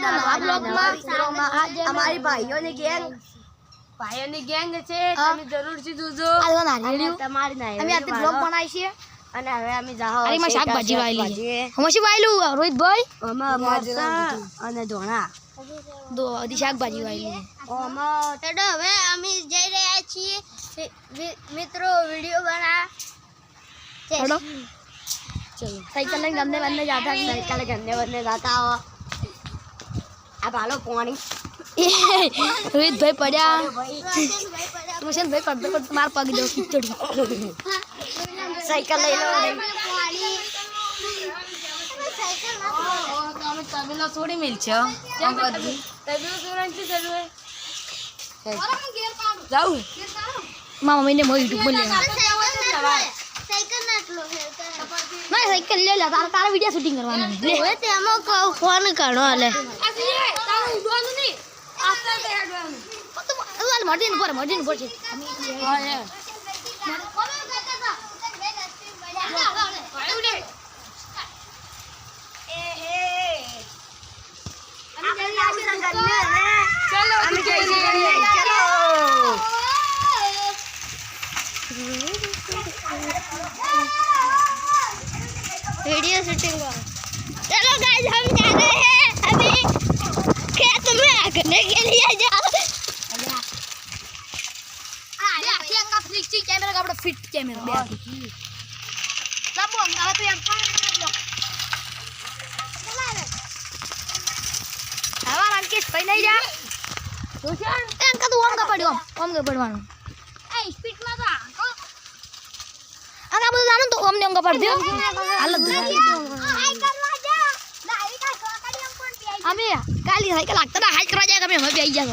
આજના નવા બ્લોગમાં અમારી ભાઈઓની ગેંગ છે તમે જરૂરથી જોજો તમારી નાઈ અમે આજે બ્લોગ બનાવી છે અને હવે અમે જાહો અરે માં શાકભાજી વાળી છે હમણાં વાયલું રોહિતભાઈ મરચાં અને ધોણા દો અધી શાકભાજી વાળી ચડો હવે અમે જઈ રહ્યા છીએ મિત્રો વિડિયો બના ચડો ચલો સાયકલ લઈને ગંદે બંને જાતા સાયકલ ગંદે બંને જાતા હો આ ભાલો પાણી રોહિતભાઈ પડ્યા મુશનભાઈ પડતો પડતો માર પગ દો ખીચડી સાયકલ લઈ લો તબેલો છોડી મિલ છે અંકલજી તબેલો છોડવાની શું જરૂર હે જાઉં મારા મમ્મીને મો યુટ્યુબ પર લેવા ના સાયકલ લે લે તારા વિડિયો શૂટિંગ કરવાનું લે હવે તેમાં ફોન કાઢો લે તારું ઉડવાનું નહીં આસ્તે આસ્તે હેડવાનું તો હાલ મર્જીન પર છે હા યાર वीडियो शूटिंग चलो गाइस हम जा रहे हैं अभी खेत में आगने के लिए जा આથી અંગા ફિક્સ કેમેરા આપણો ફિટ કેમેરા બે આથી લાબો અંગા તો એમ આવા રાકેશ ભાઈ નહીં જા રોશન અંકા તો ઓમ પડ્યો ઓમ પડવાનું એ સ્પીડ માં તો અંગા બધું જાણો તો ઓમ ને અંગા પડ દે હાલ અમે કાલી સાયકલ આગતા ના હાઈક કરવા જાય અમે બેહી જા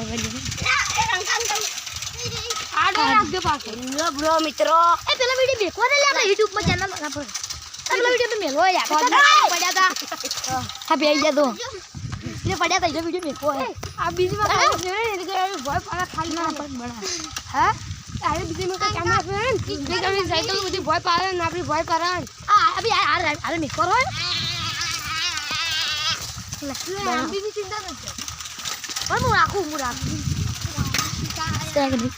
બ્રો મિત્રો એ પેલા વિડિયો મેકો ને લે આપણે YouTube માં ચેનલ પર પેલા વિડિયો તો મેલો યાર પડ્યા તા હા બેહી જા તો ये पड़ा था जो वीडियो में को है आप बीच में भय पाला खाली ना बना हां अरे बीच में का कैमरा फ्रेंड देख अभी साइकिल मुझे भय पाला ना अपनी भय पाला अभी अरे में करो अभी भी चिंता मत कर और मुरा देख नी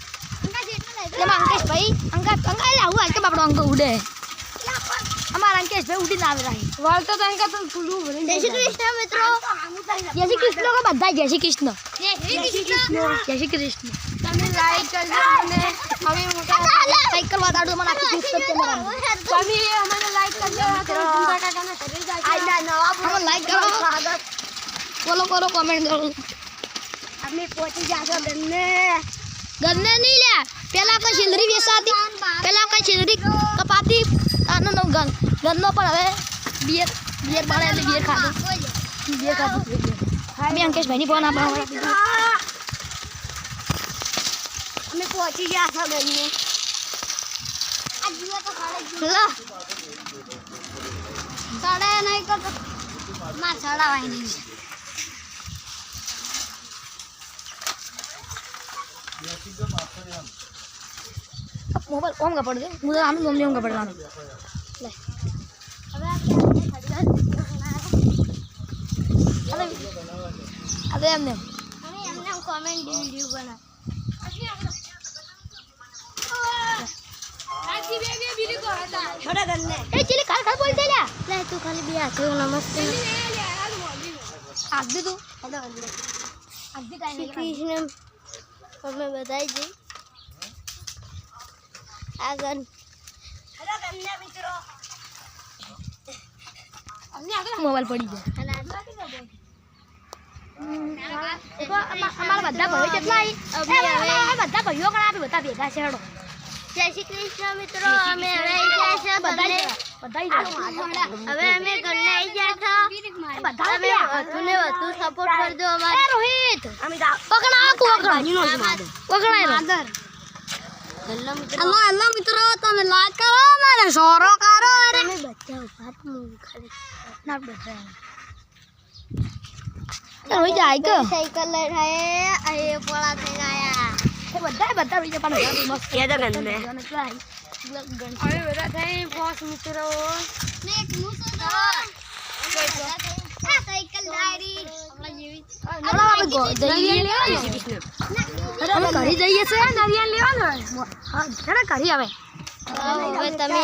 ये अंकेश भाई अंका ला हुआ के बापड़ो अंक उड़े हमारा अंकेश भाई उड़ी ना आवे रही वालता तो अंका तो फुलू भरे जय श्री कृष्ण मित्रों जय श्री कृष्ण को बधाई जय श्री कृष्ण તમે લાઈક કરજો અને અમે મોટા સાયકલ વાળાડો મને આખી ક્લિપ કરતે મરા તમે અમને લાઈક કરજો તો ગુંડા કાકાના ઘરે જાય આઈના નવા અમે લાઈક કરો સ્વાગત બોલો કમેન્ટ કરો અમે પહોંચી જાશો ગન્ને નહીં લે પેલા કઈ શિલરી વેસાતી પેલા કઈ શિલરી કપાતી આનો નો ગન્નો પણ હવે બિયર પાડે એટલે બિયર ખાધું મે અંકેશ ભાઈની ફોન આપવા અમે પહોંચી જાશો ગન્ને આ જીવા તો ખાડે લા સાડે નહીં કરતો માં ચડાવાય નહીં मोबाइल ओम का पड़ दे मुझे हम मम्मी ओम का पड़वाना ले अबे हमने कमेंट वीडियो बना छोड़ा गन्ने ए चिली काल बोलते ले ले तू खाली भी आते हो नमस्ते आग दे तू आग दे काई नहीं कृष्ण हमें बताई जी आगन छोड़ा गन्ने मित्रों हमने आगे मोबाइल पड़ी गया અમારા બધા ભાઈઓ કેટલા બધા ભાઈઓ પણ આપી બધા ભેગા છે હેડો જય શ્રી કૃષ્ણ મિત્રો અમે હવે આવી ગયા છે બધા હવે અમે ઘરને આવી ગયા છે બધા તમે વધુને વધુ સપોર્ટ કરજો અમારે રોહિત અમે પકડા હેલો મિત્રો તમે લાઈક કરો મને સોરો કરો અરે તમે બચ્ચા ઉભા ખાલી ના બધા રોહિત જાય કે સાયકલ લઈ રહ્યા એ પોળા થઈ ગયા બધા બીજા પણ મસ્ત એ તો ગંદે હવે બધા થઈ બોસ મિત્રો ને એક નું તો સાયકલ ડાયરી આપણા જેવી ચલો આપણે જઈએ અમે ઘરે જઈએ છે નરિયાલ લેવાનું હા ચલો ઘરે આવે હવે તમે